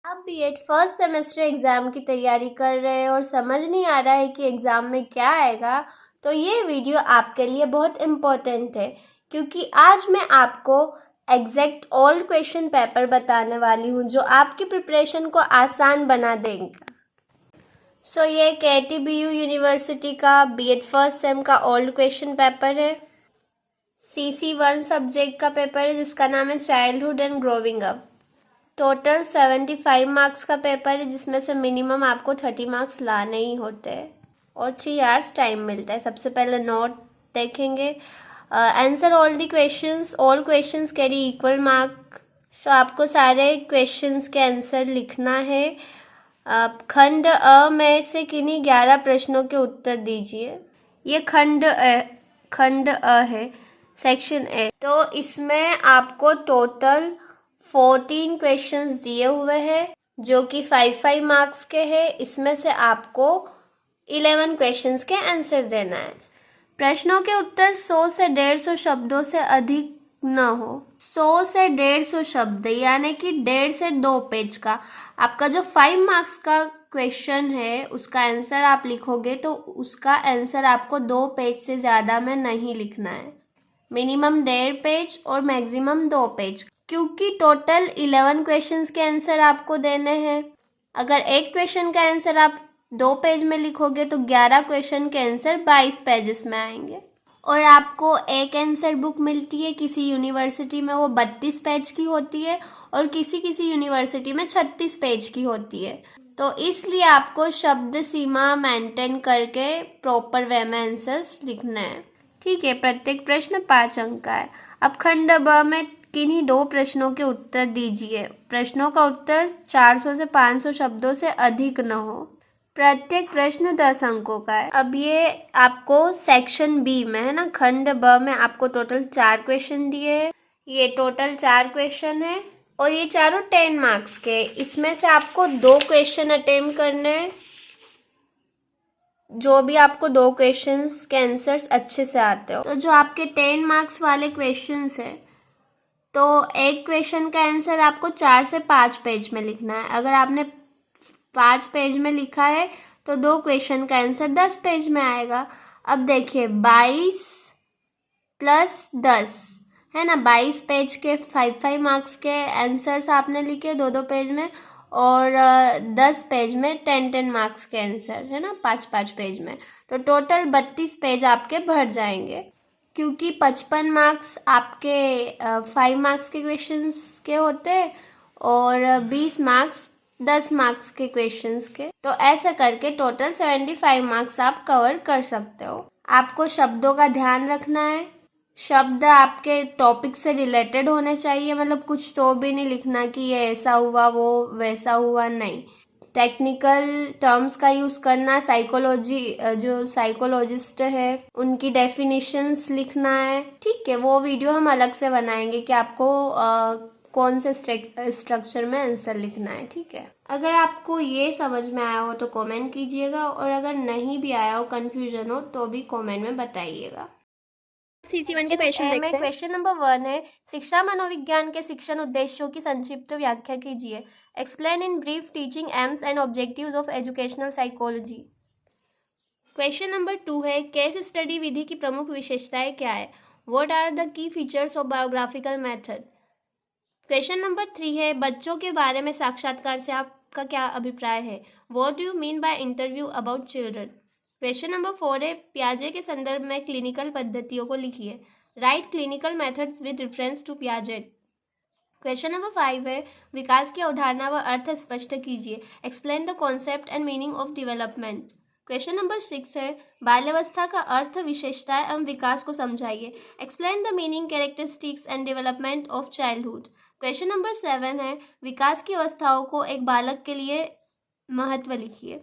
आप BEd first semester exam की तैयारी कर रहे हैं और समझ नहीं आ रहा है कि एग्ज़ाम में क्या आएगा, तो ये वीडियो आपके लिए बहुत इम्पोर्टेंट है क्योंकि आज मैं आपको एग्जैक्ट ओल्ड क्वेश्चन पेपर बताने वाली हूँ जो आपकी प्रिपरेशन को आसान बना देंगे। ये KTBU यूनिवर्सिटी का बीएड फर्स्ट सेम का ओल्ड क्वेश्चन पेपर है। CC1 सब्जेक्ट का पेपर है जिसका नाम है childhood and growing up. Total 75 marks का पेपर है जिसमें से मिनिमम आपको 30 मार्क्स लाने ही होते हैं और 3 आवर्स टाइम मिलता है। सबसे पहले नोट देखेंगे। Answer all questions carry equal mark. So आपको सारे क्वेश्चंस के आंसर लिखना है। खंड अ में से किन्हीं 11 प्रश्नों के उत्तर दीजिए। ये खंड अ है, सेक्शन ए। तो इसमें आपको टोटल 14 क्वेश्चंस दिए हुए हैं जो कि 5 मार्क्स के हैं। इसमें से आपको 11 क्वेश्चंस के आंसर देना है। प्रश्नों के उत्तर 100 से 150 शब्दों से अधिक न हो। 100 से 150 शब्द यानी कि 1.5 से 2 पेज का आपका जो 5 मार्क्स का क्वेश्चन है उसका आंसर आप लिखोगे तो उसका आंसर आपको 2 पेज से ज़्यादा में नहीं लिखना है। मिनिमम 1.5 पेज और मैक्सिमम 2 पेज, क्योंकि टोटल 11 क्वेश्चंस के आंसर आपको देने हैं। अगर एक क्वेश्चन का आंसर आप 2 पेज में लिखोगे तो 11 क्वेश्चन के आंसर 22 पेजेस में आएंगे। और आपको एक आंसर बुक मिलती है, किसी यूनिवर्सिटी में वो 32 पेज की होती है और किसी यूनिवर्सिटी में 36 पेज की होती है। तो इसलिए आपको शब्द सीमा मेंटेन करके प्रॉपर वे में आंसर्स लिखना है। ठीक है, प्रत्येक प्रश्न 5 अंक का है। अब खंड ब में किन्हीं 2 प्रश्नों के उत्तर दीजिए। प्रश्नों का उत्तर 400 से 500 शब्दों से अधिक न हो। प्रत्येक प्रश्न 10 अंकों का है। अब ये आपको सेक्शन बी में है ना, खंड ब में आपको टोटल 4 क्वेश्चन दिए हैं। ये टोटल 4 क्वेश्चन है और ये चारों 10 मार्क्स के। इसमें से आपको 2 क्वेश्चन अटेम्प्ट करने हैं, जो भी आपको 2 क्वेश्चंस के आंसर्स अच्छे से आते हो। तो जो आपके 10 मार्क्स वाले क्वेश्चंस है तो एक क्वेश्चन का आंसर आपको 4 से 5 पेज में लिखना है। अगर आपने 5 पेज में लिखा है तो 2 क्वेश्चन का आंसर 10 पेज में आएगा। अब देखिए 22 प्लस 10 है ना, 22 पेज के 5 मार्क्स के आंसर्स आपने लिखे 2 पेज में और 10 पेज में 10 मार्क्स के आंसर है ना, 5 पेज में। तो टोटल 32 पेज आपके भर जाएंगे, क्योंकि 55 मार्क्स आपके 5 मार्क्स के क्वेश्चंस के होते हैं और 20 मार्क्स 10 मार्क्स के क्वेश्चंस के। तो ऐसा करके टोटल 75 मार्क्स आप कवर कर सकते हो। आपको शब्दों का ध्यान रखना है। शब्द आपके टॉपिक से रिलेटेड होने चाहिए, मतलब कुछ तो भी नहीं लिखना कि ये ऐसा हुआ वो वैसा हुआ, नहीं। टेक्निकल टर्म्स का यूज़ करना, जो साइकोलॉजिस्ट है उनकी डेफिनेशंस लिखना है। ठीक है, वो वीडियो हम अलग से बनाएंगे कि आपको कौन से स्ट्रक्चर में आंसर लिखना है। ठीक है, अगर आपको ये समझ में आया हो तो कमेंट कीजिएगा और अगर नहीं भी आया हो, कंफ्यूजन हो, तो भी कमेंट में बताइएगा। CC1 के क्वेश्चन देखते हैं। क्वेश्चन नंबर 1 है, शिक्षा मनोविज्ञान के शिक्षण उद्देश्यों की संक्षिप्त व्याख्या कीजिए। Explain in brief teaching AIIMS and objectives of educational psychology. Question number 2 है, केस स्टडी विधि की प्रमुख विशेषताएं क्या है? What are the key features of biographical method? Question number 3 है, बच्चों के बारे में साक्षात्कार से आपका क्या अभिप्राय है? What do you mean by interview about children? Question number 4 है, पियाजे के संदर्भ में क्लिनिकल पद्धतियों को लिखिए। Write clinical methods with reference to Piaget. Question number 5 है, विकास की अवधारणा व अर्थ स्पष्ट कीजिए। Explain the concept and meaning of development. Question number 6 है, बाल्यावस्था का अर्थ, विशेषताएं एवं विकास को समझाइए। Explain the meaning, characteristics and development of childhood. Question number 7 है, विकास की अवस्थाओं को एक बालक के लिए महत्व लिखिए।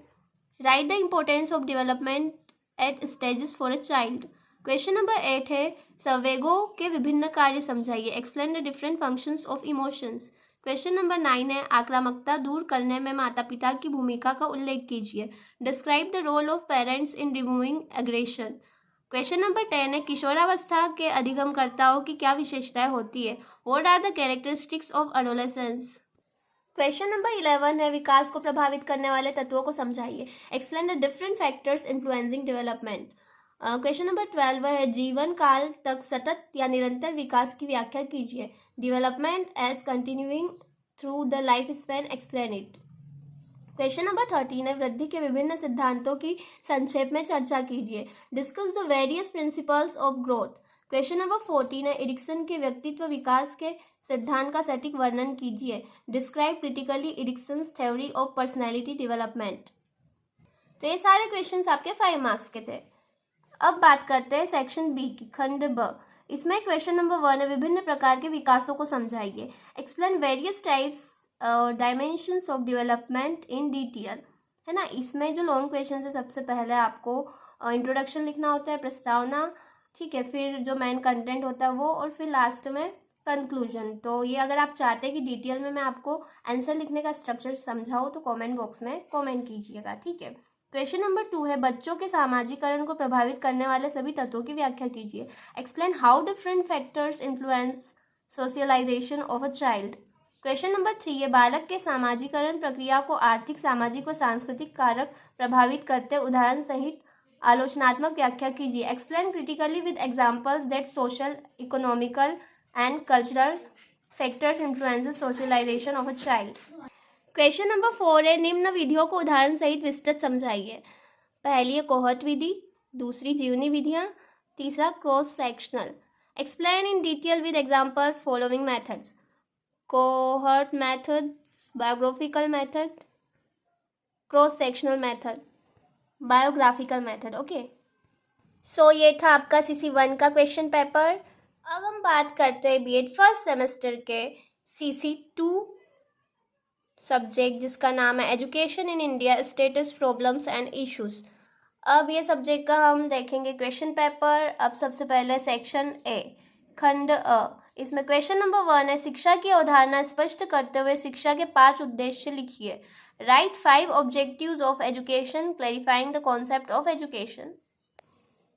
Write the importance of development at stages for a child. Question number 8 है, संवेगों के विभिन्न कार्य समझाइए। Explain the different functions of emotions. Question number 9 है, आक्रामकता दूर करने में माता पिता की भूमिका का उल्लेख कीजिए। Describe the role of parents in removing aggression. Question number 10 है, किशोरावस्था के अधिगमकर्ताओं की क्या विशेषताएं होती है? What are the characteristics of adolescence? Question number 11 है विकास को प्रभावित करने वाले तत्वों को समझाइए। Explain the different factors influencing development. Question number 12 है जीवन काल तक सतत या निरंतर विकास की व्याख्या कीजिए। Development as continuing through the life span, explain it. Question number 13 है वृद्धि के विभिन्न सिद्धांतों की संक्षेप में चर्चा कीजिए। Discuss the various principles of growth. Question number 14 है इरिक्सन के व्यक्तित्व विकास के सिद्धांत का सटीक वर्णन कीजिए। Describe critically Erikson's theory of personality development. तो ये सारे क्वेश्चंस आपके 5 मार्क्स के थे। अब बात करते हैं सेक्शन बी की, खंड ब। इसमें क्वेश्चन नंबर 1 है विभिन्न प्रकार के विकासों को समझाइए। Explain various types dimensions of development in detail, है ना। इसमें जो लॉन्ग क्वेश्चन है सबसे पहले आपको इंट्रोडक्शन लिखना होता है, प्रस्तावना, ठीक है, फिर जो मेन कंटेंट होता है वो, और फिर लास्ट में कंक्लूजन। तो ये अगर आप चाहते हैं कि डिटेल में मैं आपको आंसर लिखने का स्ट्रक्चर समझाऊँ तो कमेंट बॉक्स में कमेंट कीजिएगा, ठीक है। क्वेश्चन नंबर 2 है बच्चों के सामाजिकरण को प्रभावित करने वाले सभी तत्वों की व्याख्या कीजिए। Explain how different factors influence socialization of a child. Question number 3 है बालक के सामाजिकरण प्रक्रिया को आर्थिक, सामाजिक व सांस्कृतिक कारक प्रभावित करते उदाहरण सहित आलोचनात्मक व्याख्या कीजिए। Explain critically with examples that social, economical and cultural factors influences socialization of a child. Question number 4 है निम्न विधियों को उदाहरण सहित विस्तृत समझाइए। पहली है कोहर्ट विधि, दूसरी जीवनी विधियां, तीसरा cross sectional. Explain in detail with examples following methods. Cohort method, biographical method, cross sectional method, biographical method. Okay, so ये था आपका CC1 का क्वेश्चन पेपर। अब हम बात करते हैं बीएड फर्स्ट सेमेस्टर के CC2 सब्जेक्ट जिसका नाम है education in India, status, problems and issues. अब ये सब्जेक्ट का हम देखेंगे क्वेश्चन पेपर। अब सबसे पहले सेक्शन ए, खंड अ। इसमें क्वेश्चन नंबर 1 है शिक्षा की अवधारणा स्पष्ट करते हुए शिक्षा के 5 उद्देश्य लिखिए। Right 5 objectives of education, clarifying the concept of education.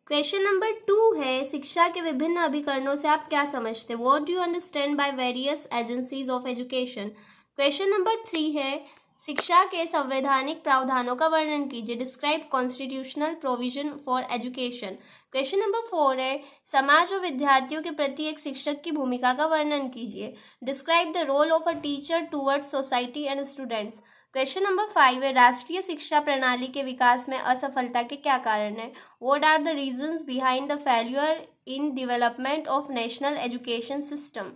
Question number 2 है शिक्षा के विभिन्न अभिकरणों से आप क्या समझते हैं। What do you understand by various agencies of education. Question number 3 है शिक्षा के संवैधानिक प्रावधानों का वर्णन कीजिए। Describe constitutional provision for education. Question number 4 है समाज व विद्यार्थियों के प्रति एक शिक्षक की भूमिका का वर्णन कीजिए। Describe the role of a teacher towards society and students. Question number 5 है राष्ट्रीय शिक्षा प्रणाली के विकास में असफलता के क्या कारण है। What are the reasons behind the failure in development of national education system.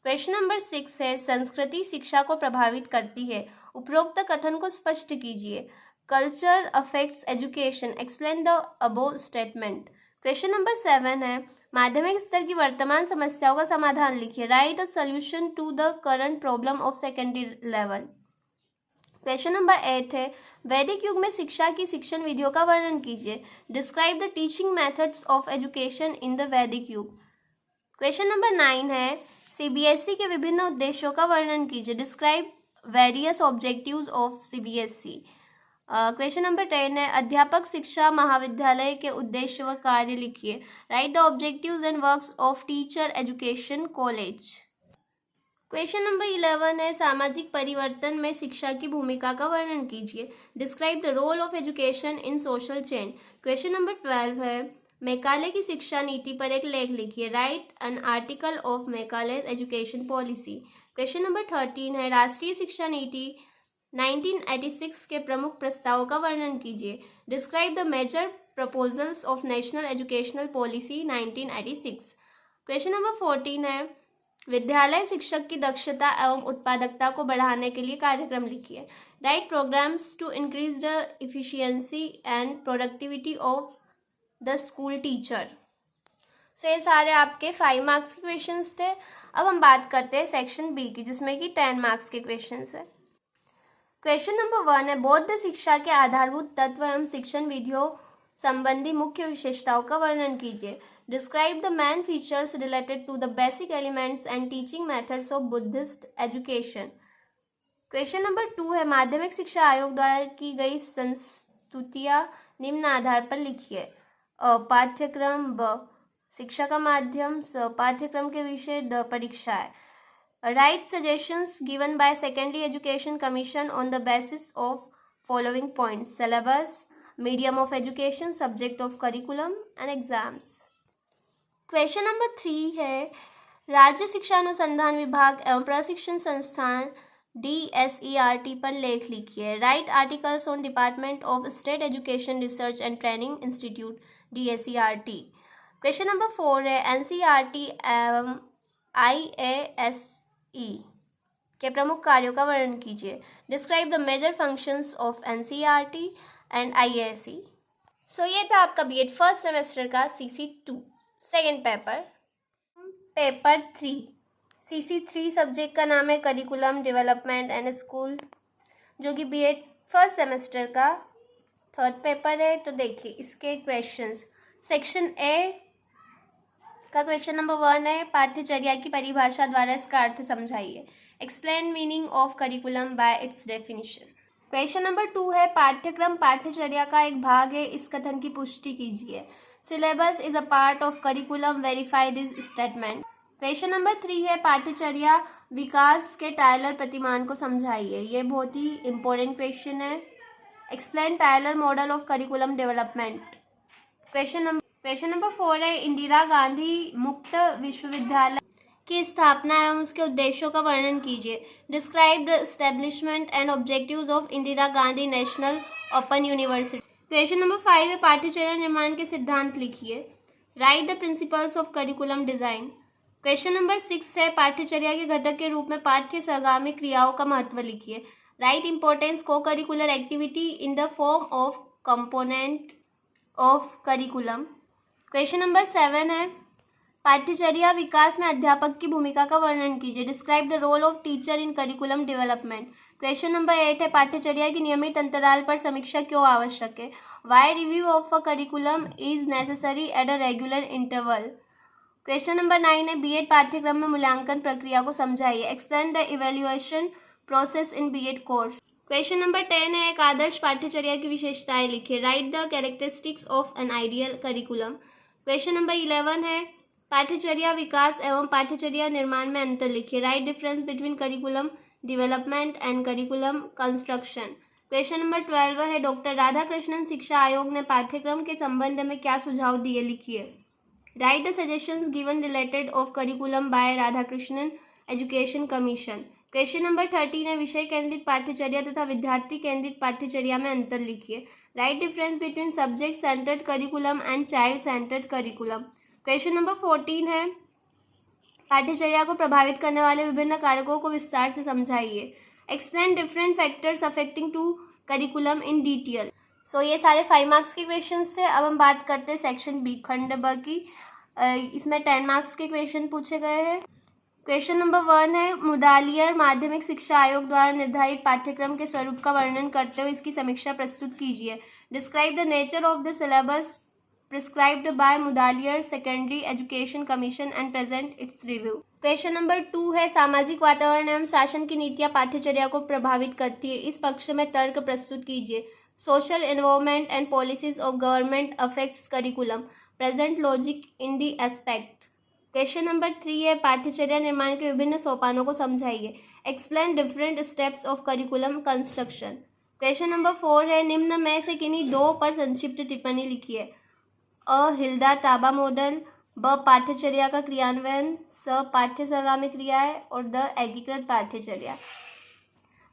Question number 6 है संस्कृति शिक्षा को प्रभावित करती है। उपरोक्त कथन को स्पष्ट कीजिए। Culture affects education, explain the above statement. Question number 7 है माध्यमिक स्तर की वर्तमान समस्याओं का समाधान लिखिए। Write a solution to the current problem of secondary level. Question number 8 है वैदिक युग में शिक्षा की शिक्षण विधियों का वर्णन कीजिए। Describe the teaching methods of education in the वैदिक युग। क्वेश्चन नंबर 9 है CBSE के विभिन्न उद्देश्यों का वर्णन कीजिए। Describe various objectives of CBSE। Question number 10 है अध्यापक शिक्षा महाविद्यालय के उद्देश्य व कार्य लिखिए। Write the objectives and works of teacher education college. Question number 11 है सामाजिक परिवर्तन में शिक्षा की भूमिका का वर्णन कीजिए। Describe the role of education in social change. Question number 12 है मेघालय की शिक्षा नीति पर एक लेख लिखिए। Right an article of Meghalaya education policy. Question number 13 है राष्ट्रीय शिक्षा नीति 1986 के प्रमुख प्रस्तावों का वर्णन कीजिए। Describe the major proposals of national educational policy 1986। Question number 14 है विद्यालय शिक्षक की दक्षता एवं उत्पादकता को बढ़ाने के लिए कार्यक्रम लिखिए। Write programs to increase the efficiency and productivity of the school teacher. So ये सारे आपके 5 मार्क्स के क्वेश्चंस थे। अब हम बात करते हैं सेक्शन बी की जिसमें कि 10 मार्क्स के क्वेश्चंस है। क्वेश्चन नंबर 1 है बौद्ध शिक्षा के आधारभूत तत्व एवं शिक्षण विधियों संबंधी मुख्य विशेषताओं का वर्णन कीजिए। Describe the main features related to the basic elements and teaching methods of Buddhist education. Question number 2 है माध्यमिक शिक्षा आयोग द्वारा की गई संस्तुतियां निम्न आधार पर लिखिए। पाठ्यक्रम, ब शिक्षा का माध्यम, स पाठ्यक्रम के विषय, द परीक्षा है। Write suggestions given by Secondary Education Commission on the basis of following points: syllabus, medium of education, subject of curriculum and exams. Question number 3 है, राज्य शिक्षा अनुसंधान विभाग एवं प्रशिक्षण संस्थान DSERT पर लेख लिखिए. Right articles on department of state education research and training institute DSERT. Question number 4 है, NCERT एवं IASE के प्रमुख कार्यों का वर्णन कीजिए. Describe the major functions of NCERT and IASE. So ये था आपका BEd फर्स्ट सेमेस्टर का CC2 second paper. Paper 3 CC3 subject का नाम है करिकुलम डेवलपमेंट एंड स्कूल, जो कि BEd फर्स्ट सेमेस्टर का थर्ड पेपर है. तो देखिए इसके क्वेश्चंस. सेक्शन A का क्वेश्चन नंबर 1 है, पाठ्यचर्या की परिभाषा द्वारा इसका अर्थ समझाइए. Explain meaning of curriculum bye it's definition. Question number 2 है, पाठ्यक्रम पाठ्यचर्या का एक भाग है, इस कथन की पुष्टि कीजिए. Syllabus is a part of curriculum, verify this statement. Question number 3 है, पाठ्यचर्या विकास के टायलर प्रतिमान को समझाइए. ये बहुत ही इंपॉर्टेंट क्वेश्चन है. Explain Tyler model of curriculum development. Question number 4 है, इंदिरा गांधी मुक्त विश्वविद्यालय की स्थापना एवं उसके उद्देश्यों का वर्णन कीजिए. Describe the establishment and objectives of Indira Gandhi national open university. Question number 5 है, पाठ्यचर्या निर्माण के सिद्धांत लिखिए. Write the principles of curriculum design. Question number 6 है, पाठ्यचर्या के घटक के रूप में पाठ्य सहगामी क्रियाओं का महत्व लिखिए. राइट इंपॉर्टेंस को curricular activity in the form of component of curriculum. Question number 7 है, पाठ्यचर्या विकास में अध्यापक की भूमिका का वर्णन कीजिए. Describe the role of teacher in curriculum development. Question number 8 है, पाठ्यचर्या की नियमित अंतराल पर समीक्षा क्यों आवश्यक है. Why review of a curriculum is necessary at a regular interval. Question number 9 है, BEd पाठ्यक्रम में मूल्यांकन प्रक्रिया को समझाइए. Explain the evaluation process in BEd course. Question number 10 है, एक आदर्श पाठ्यचर्या की विशेषताएं लिखिए. Write the characteristics of an ideal curriculum. Question number 11 है, पाठ्यचर्या विकास एवं पाठ्यचर्या निर्माण में अंतर लिखिए. Right difference between curriculum development and curriculum construction. Question number 12 है, डॉक्टर राधाकृष्णन शिक्षा आयोग ने पाठ्यक्रम के संबंध में क्या सुझाव दिए, लिखिए. Write the suggestions given related of curriculum by Radhakrishnan education commission. Question number 13 है, विषय केंद्रित पाठ्यचर्या तथा विद्यार्थी केंद्रित पाठ्यचर्या में अंतर लिखिए. Right difference between subject centred curriculum and child centred curriculum. Question number 14 है, पाठ्यचर्या को प्रभावित करने वाले विभिन्न कारकों को विस्तार से समझाइए. Explain different factors affecting to curriculum in detail. So ये सारे 5 मार्क्स के क्वेश्चंस थे. अब हम बात करते हैं सेक्शन B खंड ब की. इसमें 10 मार्क्स के क्वेश्चन पूछे गए हैं. क्वेश्चन नंबर 1 है, मुदालियर माध्यमिक शिक्षा आयोग द्वारा निर्धारित पाठ्यक्रम के स्वरूप का वर्णन करते हुए इसकी समीक्षा प्रस्तुत कीजिए. Describe the nature of the syllabus prescribed bye Mudaliar secondary education commission and present it's review. Question number 2 है, सामाजिक वातावरण एवं शासन की नीतियां पाठ्यचर्या को प्रभावित करती है, इस पक्ष में तर्क प्रस्तुत कीजिए. Social environment and policies of government affects curriculum. Present logic in the aspect. Question number 3 है, पाठ्यचर्या निर्माण के विभिन्न सोपानों को समझाइए. Explain different steps of curriculum construction. Question number 4 है, निम्न में से किन्हीं 2 पर संक्षिप्त टिप्पणी लिखिए. अ हिल्डा टाबा मॉडल, ब पाठ्यचर्या का क्रियान्वयन, स पाठ्य सहगामी क्रियाएं और द एकीकृत पाठ्यचर्या.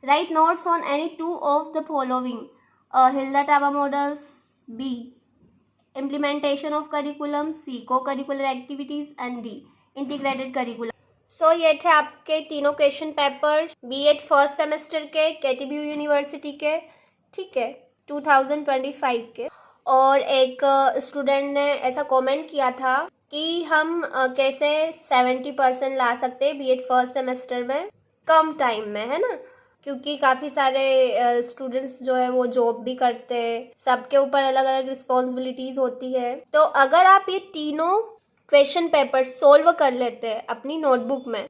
Write notes on any 2 of the following. A Hilda Taba models, b implementation of curriculum, c co curricular activities and d integrated curriculum. So ये थे आपके तीनों question papers BEd first semester के KTBU यूनिवर्सिटी के, ठीक है, 2025 के. और एक स्टूडेंट ने ऐसा कमेंट किया था कि हम कैसे 70% ला सकते हैं BEd फर्स्ट सेमेस्टर में कम टाइम में, है ना, क्योंकि काफ़ी सारे स्टूडेंट्स जो है वो जॉब भी करते हैं, सबके ऊपर अलग अलग रिस्पॉन्सिबिलिटीज़ होती है. तो अगर आप ये तीनों क्वेश्चन पेपर सोल्व कर लेते हैं अपनी नोटबुक में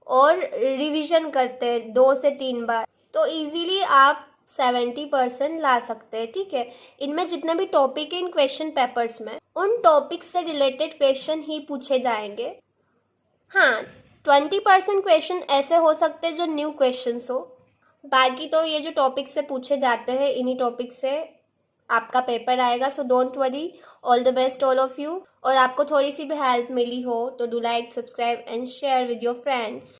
और रिवीजन करते हैं 2 से 3 बार, तो इजीली आप 70% ला सकते हैं, ठीक है. इनमें जितने भी टॉपिक हैं इन क्वेश्चन पेपर्स में, उन टॉपिक से रिलेटेड क्वेश्चन ही पूछे जाएंगे. हाँ, 20% क्वेश्चन ऐसे हो सकते हैं जो न्यू क्वेश्चंस हो, बाकी तो ये जो टॉपिक से पूछे जाते हैं इन्हीं टॉपिक से आपका पेपर आएगा। So don't worry, all the best all of you. और आपको थोड़ी सी भी हेल्प मिली हो तो do like, subscribe and share with your friends.